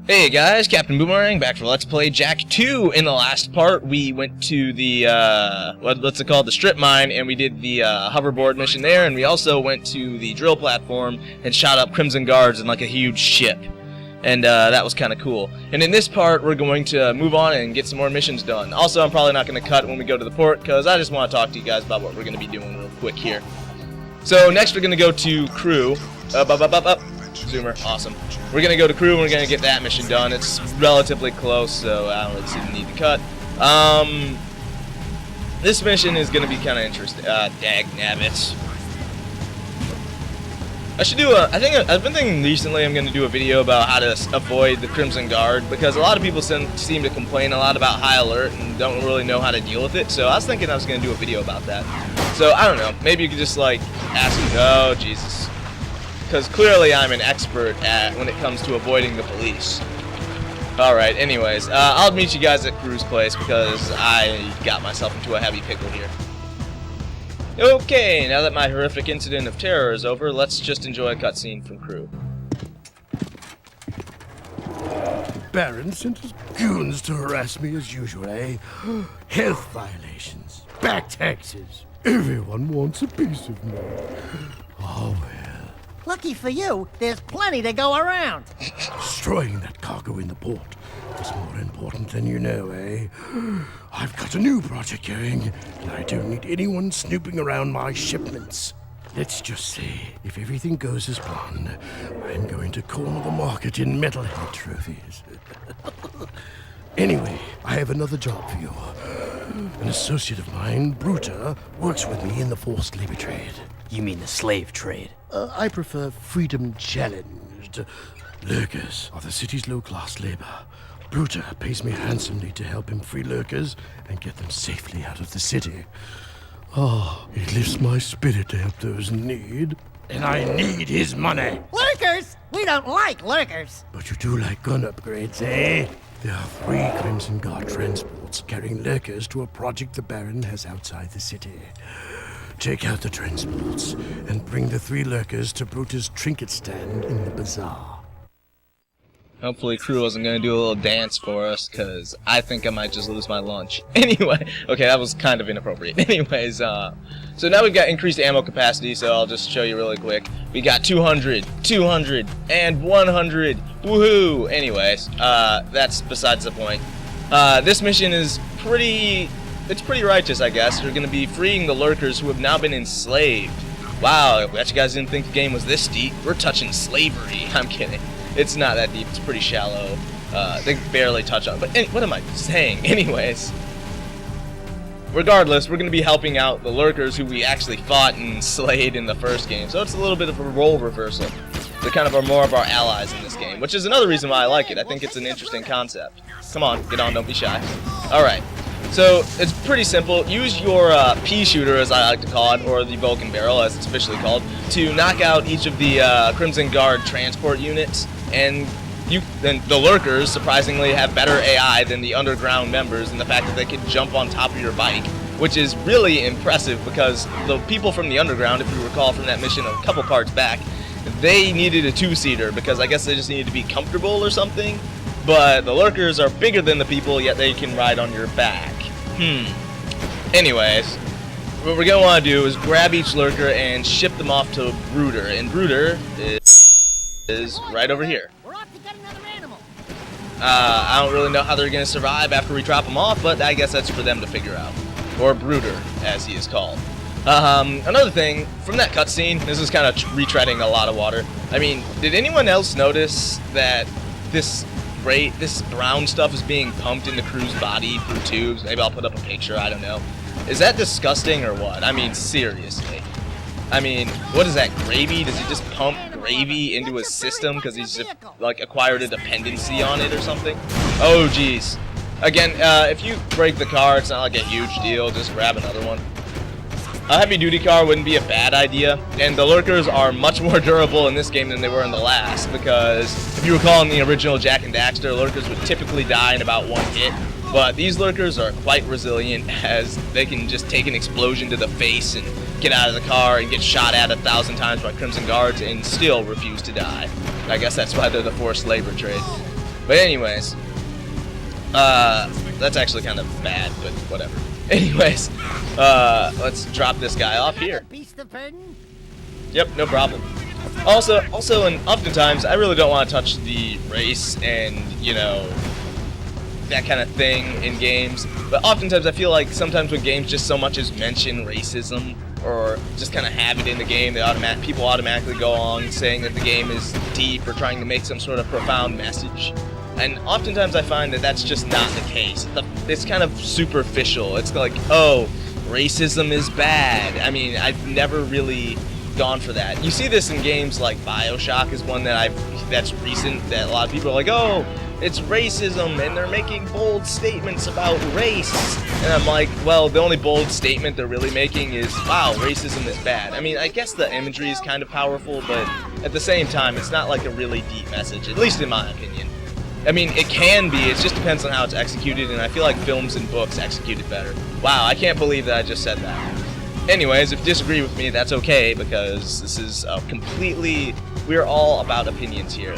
Hey guys, Captainboomeraang back for Let's Play Jack 2. In the last part, we went to the, what's it called, the strip mine, and we did the hoverboard mission there, and we also went to the drill platform and shot up Crimson Guards in like a huge ship. And that was kind of cool. And in this part, we're going to move on and get some more missions done. Also, I'm probably not going to cut when we go to the port, because I just want to talk to you guys about what we're going to be doing real quick here. So next we're going to go to Crew. Up. Zoomer, awesome. We're going to go to Crew and we're going to get that mission done. It's relatively close, so I don't really see the need to cut. This mission is going to be kind of interesting. Dagnabbit. I should do I've been thinking recently I'm going to do a video about how to avoid the Crimson Guard, because a lot of people seem to complain a lot about high alert and don't really know how to deal with it, so I was thinking I was going to do a video about that. So, I don't know, maybe you could just like ask me, oh Jesus. Because clearly I'm an expert when it comes to avoiding the police. Alright, anyways, I'll meet you guys at Crew's place because I got myself into a heavy pickle here. Okay, now that my horrific incident of terror is over, let's just enjoy a cutscene from Crew. Baron sent his goons to harass me as usual, eh? Health violations, back taxes. Everyone wants a piece of me. Oh well. Lucky for you, there's plenty to go around. Destroying that cargo in the port is more important than you know, eh? I've got a new project going, and I don't need anyone snooping around my shipments. Let's just say, if everything goes as planned, I'm going to corner the market in metalhead trophies. Anyway, I have another job for you. An associate of mine, Bruta, works with me in the forced labor trade. You mean the slave trade? I prefer freedom challenged. Lurkers are the city's low-class labor. Bruta pays me handsomely to help him free lurkers and get them safely out of the city. Oh, it lifts my spirit to help those in need. And I need his money. Lurkers? We don't like lurkers. But you do like gun upgrades, eh? There are 3 Crimson Guard transports carrying lurkers to a project the Baron has outside the city. Take out the transports and bring the 3 lurkers to Bruta's trinket stand in the bazaar. Hopefully Crew wasn't going to do a little dance for us, because I think I might just lose my lunch. Anyway, okay, that was kind of inappropriate. Anyways, so now we've got increased ammo capacity, so I'll just show you really quick. We got 200, 200, and 100. Woohoo! Anyways, that's besides the point. This mission is pretty righteous, I guess. You're going to be freeing the lurkers who have now been enslaved. Wow, I bet you guys didn't think the game was this deep. We're touching slavery. I'm kidding. It's not that deep. It's pretty shallow. They barely touch on it. But what am I saying? Anyways. Regardless, we're going to be helping out the lurkers who we actually fought and slayed in the first game. So it's a little bit of a role reversal. They kind of are more of our allies in this game, which is another reason why I like it. I think it's an interesting concept. Come on, get on, don't be shy. Alright. So, it's pretty simple. Use your pea shooter, as I like to call it, or the Vulcan barrel, as it's officially called, to knock out each of the Crimson Guard transport units, and then the lurkers, surprisingly, have better AI than the underground members, and the fact that they can jump on top of your bike, which is really impressive, because the people from the underground, if you recall from that mission a couple parts back, they needed a 2-seater, because I guess they just needed to be comfortable or something. But the lurkers are bigger than the people, yet they can ride on your back. Anyways, what we're going to want to do is grab each lurker and ship them off to Bruder. And Bruder is right over here. We're off to get another animal. I don't really know how they're going to survive after we drop them off, but I guess that's for them to figure out. Or Bruder, as he is called. Another thing, from that cutscene, this is kind of retreading a lot of water. I mean, did anyone else notice that this brown stuff is being pumped into Crew's body through tubes? Maybe I'll put up a picture, I don't know. Is that disgusting or what? I mean, seriously. I mean, what is that, gravy? Does he just pump gravy into his system because he's like acquired a dependency on it or something? Oh, jeez. Again, if you break the car, it's not like a huge deal. Just grab another one. A heavy-duty car wouldn't be a bad idea, and the lurkers are much more durable in this game than they were in the last, because if you recall in the original Jak and Daxter, lurkers would typically die in about 1 hit, but these lurkers are quite resilient, as they can just take an explosion to the face and get out of the car and get shot at 1,000 times by Crimson Guards and still refuse to die. I guess that's why they're the forced labor trade. But anyways, that's actually kind of bad, but whatever. Anyways, let's drop this guy off here. Beast of burden? Yep, no problem. Also, and oftentimes, I really don't want to touch the race and, you know, that kind of thing in games. But oftentimes, I feel like sometimes when games just so much as mention racism, or just kind of have it in the game, people automatically go on saying that the game is deep or trying to make some sort of profound message. And oftentimes I find that that's just not the case. It's kind of superficial. It's like, oh, racism is bad. I mean, I've never really gone for that. You see this in games like BioShock is one that's recent, that a lot of people are like, oh, it's racism, and they're making bold statements about race. And I'm like, well, the only bold statement they're really making is, wow, racism is bad. I mean, I guess the imagery is kind of powerful, but at the same time, it's not like a really deep message, at least in my opinion. I mean, it can be, it just depends on how it's executed, and I feel like films and books execute it better. Wow, I can't believe that I just said that. Anyways, if you disagree with me, that's okay, because this is we're all about opinions here.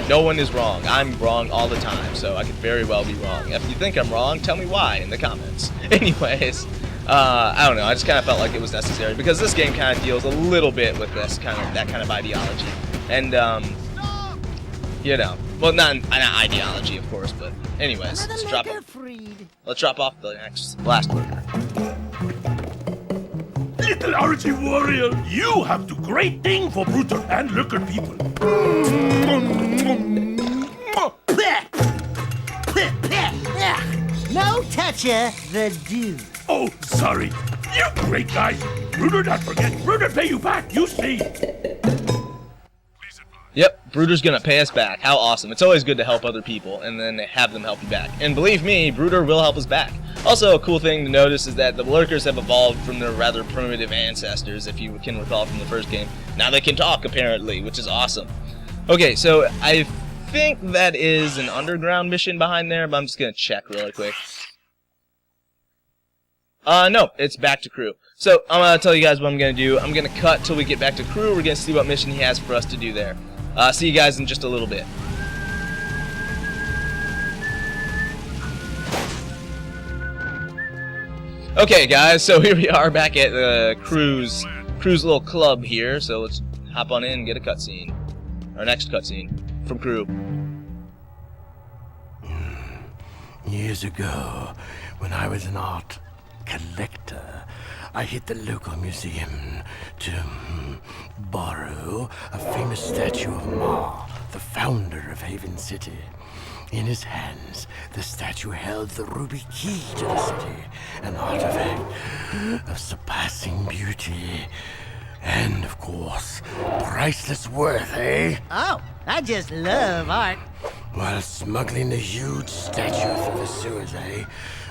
No one is wrong. I'm wrong all the time, so I could very well be wrong. If you think I'm wrong, tell me why in the comments. Anyways, I don't know, I just kind of felt like it was necessary, because this game kind of deals a little bit with that kind of ideology. And, you know, well, not ideology, of course, but anyways, let's drop off the last worker. Little RG warrior, you have do great thing for brutal and lurker people. No toucher, the dude. Oh, sorry. You great guy. Bruder not forget. Bruder pay you back, you see. Yep, Bruder's gonna pay us back. How awesome. It's always good to help other people, and then have them help you back. And believe me, Bruder will help us back. Also, a cool thing to notice is that the lurkers have evolved from their rather primitive ancestors, if you can recall from the first game. Now they can talk, apparently, which is awesome. Okay, so I think that is an underground mission behind there, but I'm just gonna check really quick. No, it's back to crew. So, I'm gonna tell you guys what I'm gonna do. I'm gonna cut till we get back to crew. We're gonna see what mission he has for us to do there. See you guys in just a little bit. Okay, guys, so here we are back at the crew's little club here. So let's hop on in and get a cutscene. Our next cutscene from crew. Years ago, when I was an art collector, I hit the local museum to borrow a famous statue of Ma, the founder of Haven City. In his hands, the statue held the ruby key to the city, an artifact of surpassing beauty. And, of course, priceless worth, eh? Oh, I just love art. While smuggling the huge statue through the sewers, eh?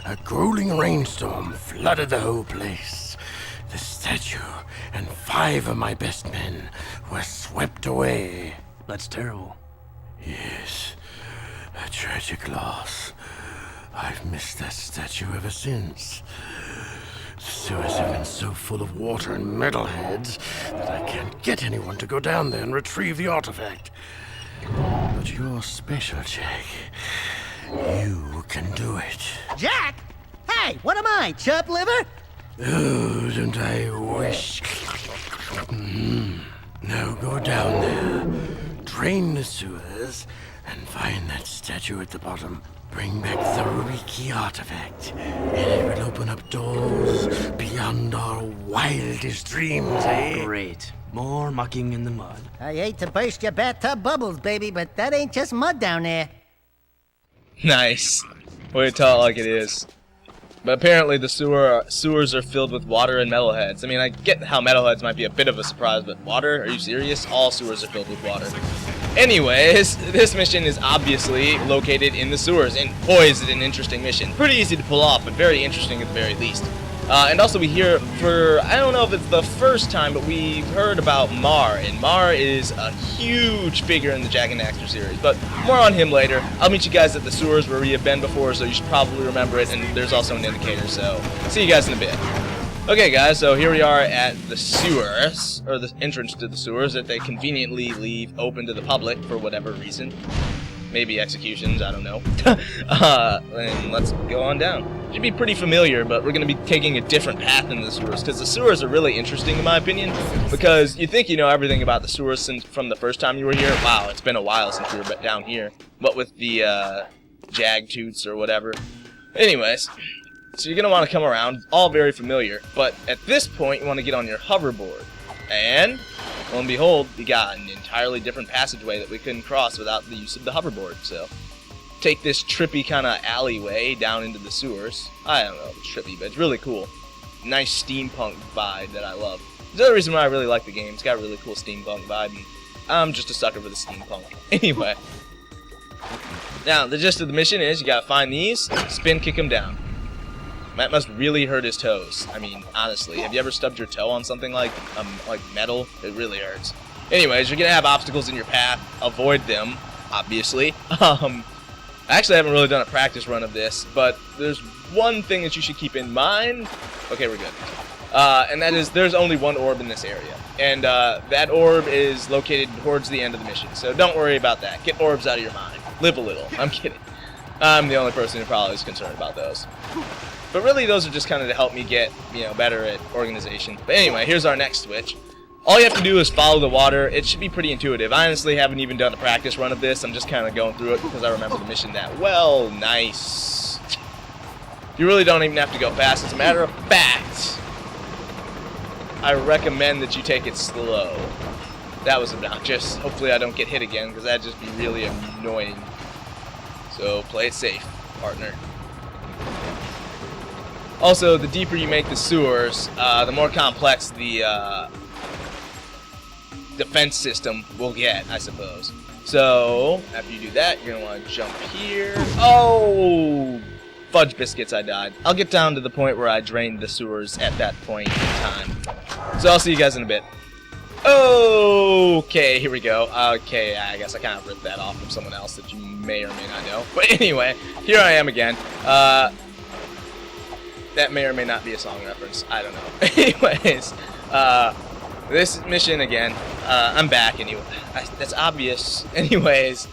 A grueling rainstorm flooded the whole place. The statue and 5 of my best men were swept away. That's terrible. Yes, a tragic loss. I've missed that statue ever since. The sewers have been so full of water and metalheads that I can't get anyone to go down there and retrieve the artifact. But you're special, Jack. You can do it. Jack? Hey, what am I, chub liver? Oh, don't I wish? Now go down there, drain the sewers, and find that statue at the bottom. Bring back the ruby key artifact, and it will open up doors beyond our wildest dreams, eh? Great. More mucking in the mud. I hate to burst your bathtub bubbles, baby, but that ain't just mud down there. Nice. Way to tell it like it is. But apparently the sewers are filled with water and metalheads. I mean, I get how metalheads might be a bit of a surprise, but water? Are you serious? All sewers are filled with water. Anyways, this mission is obviously located in the sewers, and boy is it an interesting mission. Pretty easy to pull off, but very interesting at the very least. And also we hear for, I don't know if it's the first time, but we've heard about Mar, and Mar is a huge figure in the Jak and Daxter series, but more on him later. I'll meet you guys at the sewers where we have been before, so you should probably remember it, and there's also an indicator, so see you guys in a bit. Okay guys, so here we are at the sewers, or the entrance to the sewers that they conveniently leave open to the public for whatever reason. maybe executions, I don't know. And let's go on down. Should be pretty familiar, but we're going to be taking a different path in the sewers, because the sewers are really interesting in my opinion, because you think you know everything about the sewers since from the first time you were here. Wow, it's been a while since we were down here. What with the jag toots or whatever. Anyways, so you're going to want to come around, all very familiar, but at this point you want to get on your hoverboard. And, lo and behold, you got an entirely different passageway that we couldn't cross without the use of the hoverboard. So, take this trippy kind of alleyway down into the sewers. I don't know if it's trippy, but it's really cool. Nice steampunk vibe that I love. There's another reason why I really like the game. It's got a really cool steampunk vibe, and I'm just a sucker for the steampunk. Anyway. Now, the gist of the mission is you gotta find these, spin kick them down. That must really hurt his toes. I mean, honestly, have you ever stubbed your toe on something like metal? It really hurts. Anyways, you're gonna have obstacles in your path. Avoid them, obviously. Actually, I haven't really done a practice run of this, but there's one thing that you should keep in mind. Okay, we're good. And that is, there's only one orb in this area. And that orb is located towards the end of the mission. So don't worry about that. Get orbs out of your mind. Live a little. I'm kidding. I'm the only person who probably is concerned about those. But really, those are just kind of to help me get, better at organization. But anyway, here's our next switch. All you have to do is follow the water. It should be pretty intuitive. I honestly haven't even done a practice run of this. I'm just kind of going through it because I remember the mission that well. Nice. You really don't even have to go fast. As a matter of fact, I recommend that you take it slow. That was obnoxious. Hopefully I don't get hit again because that'd just be really annoying. So play it safe, partner. Also, the deeper you make the sewers, the more complex the defense system will get, I suppose. So, after you do that, you're going to want to jump here. Oh! Fudge biscuits, I died. I'll get down to the point where I drained the sewers at that point in time. So I'll see you guys in a bit. Okay, here we go. Okay, I guess I kind of ripped that off from someone else that you may or may not know. But anyway, here I am again. That may or may not be a song reference. I don't know. Anyways, this mission again. I'm back anyway. That's obvious. Anyways,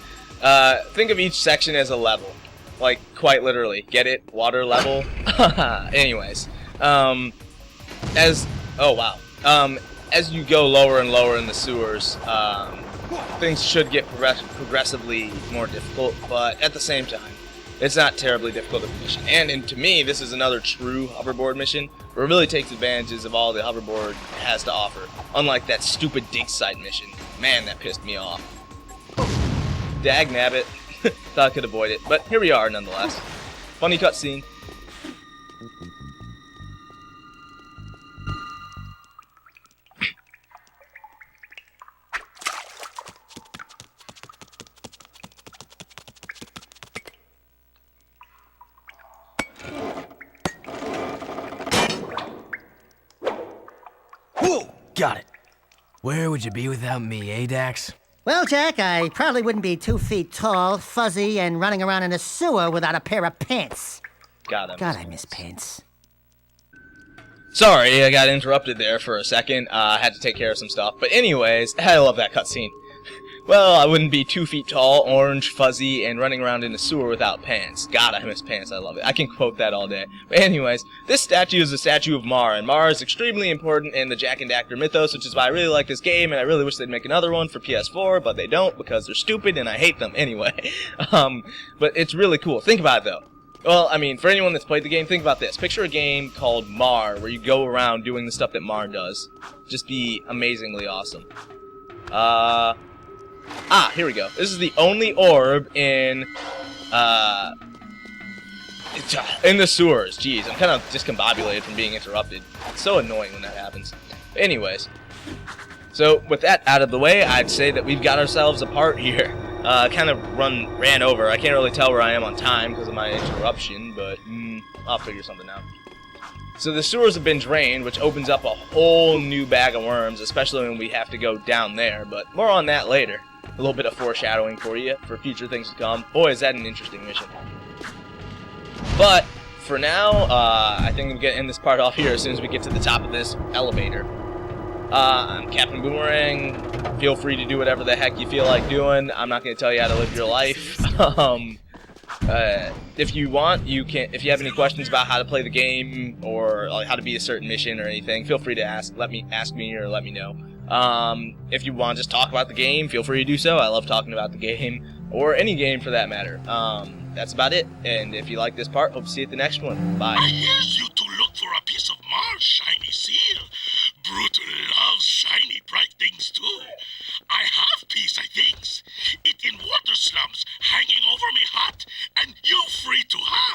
think of each section as a level. Like, quite literally. Get it? Water level? Anyways. Oh, wow. As you go lower and lower in the sewers, things should get progressively more difficult, but at the same time, it's not terribly difficult of a mission. And to me, this is another true hoverboard mission, where it really takes advantages of all the hoverboard has to offer. Unlike that stupid dig site mission. Man, that pissed me off. Dagnabbit. Thought I could avoid it, but here we are nonetheless. Funny cutscene. Got it. Where would you be without me, eh, Dax? Well, Jack, I probably wouldn't be 2 feet tall, fuzzy, and running around in a sewer without a pair of pants. God, I miss pants. Sorry, I got interrupted there for a second. I had to take care of some stuff. But anyways, I love that cutscene. Well, I wouldn't be 2 feet tall, orange, fuzzy, and running around in a sewer without pants. God, I miss pants. I love it. I can quote that all day. But anyways, this statue is a statue of Mar, and Mar is extremely important in the Jak and Daxter mythos, which is why I really like this game, and I really wish they'd make another one for PS4, but they don't because they're stupid and I hate them anyway. But it's really cool. Think about it, though. Well, I mean, for anyone that's played the game, think about this. Picture a game called Mar, where you go around doing the stuff that Mar does. Just be amazingly awesome. Here we go. This is the only orb in the sewers. Jeez, I'm kind of discombobulated from being interrupted. It's so annoying when that happens. But anyways, so with that out of the way, I'd say that we've got ourselves a part here. Kind of ran over. I can't really tell where I am on time because of my interruption, but I'll figure something out. So the sewers have been drained, which opens up a whole new bag of worms, especially when we have to go down there, but more on that later. A little bit of foreshadowing for you, for future things to come. Boy, is that an interesting mission. But, for now, I think I'm going to end this part off here as soon as we get to the top of this elevator. I'm Captain Boomerang. Feel free to do whatever the heck you feel like doing. I'm not going to tell you how to live your life. If you want, you can. If you have any questions about how to play the game or like how to beat a certain mission or anything, feel free to ask. Let me or let me know. If you want to just talk about the game, feel free to do so. I love talking about the game or any game for that matter. That's about it. And if you like this part, hope to see you at the next one. Bye. I hears you to look for a piece of Mars shiny seal. Brutal loves shiny bright things too. I have piece, I thinks. It in water slums, hanging over me hot, and you free to have.